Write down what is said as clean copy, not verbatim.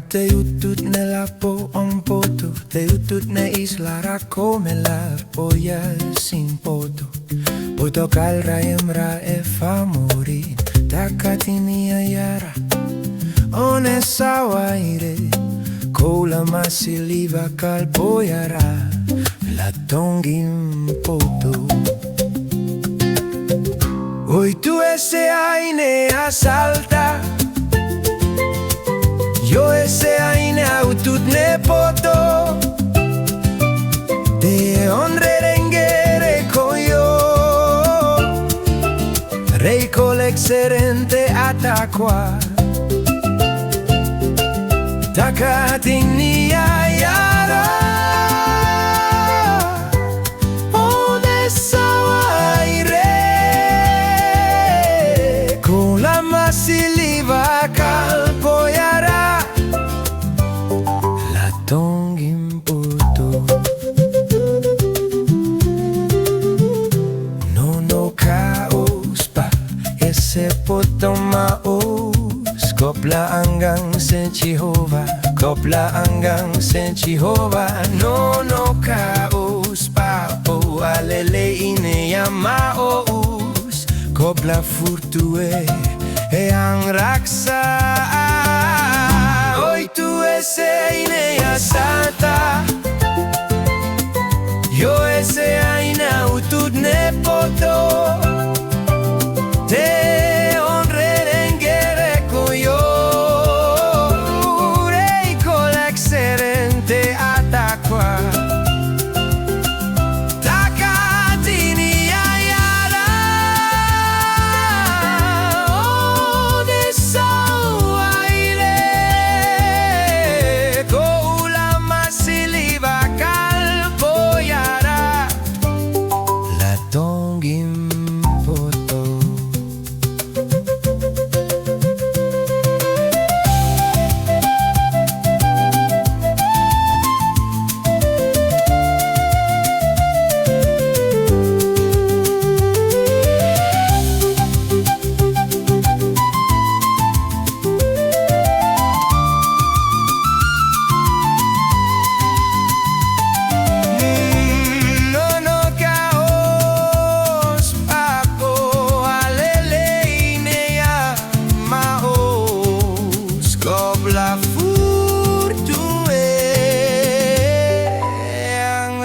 te utut nella po on poto, te utut ne isla racomelar poia sin poto. Poto calra emra e fa morir, takatinia yara, one sawaire, kola masiliva kalpoyara, la tongin poto. Hoy tú ese aine asalta, yo ese aine autut ne poto, te honre rengere koyo, rei colexerente ataqua, takating yara. Masiliva kalpoyara, la tongin poto. No kaos pa ese poto maos, kopla hanggang sa Jehovah, kopla hanggang sa Jehovah. No kaos pa o aleleine yamaos, kopla furtue e ang raksa. Hoy tú ese aine asata, yo ese aine utut ne poto, te honre rengere koyo, rei colexerente ataqua. Tongin poto. La fortuna ang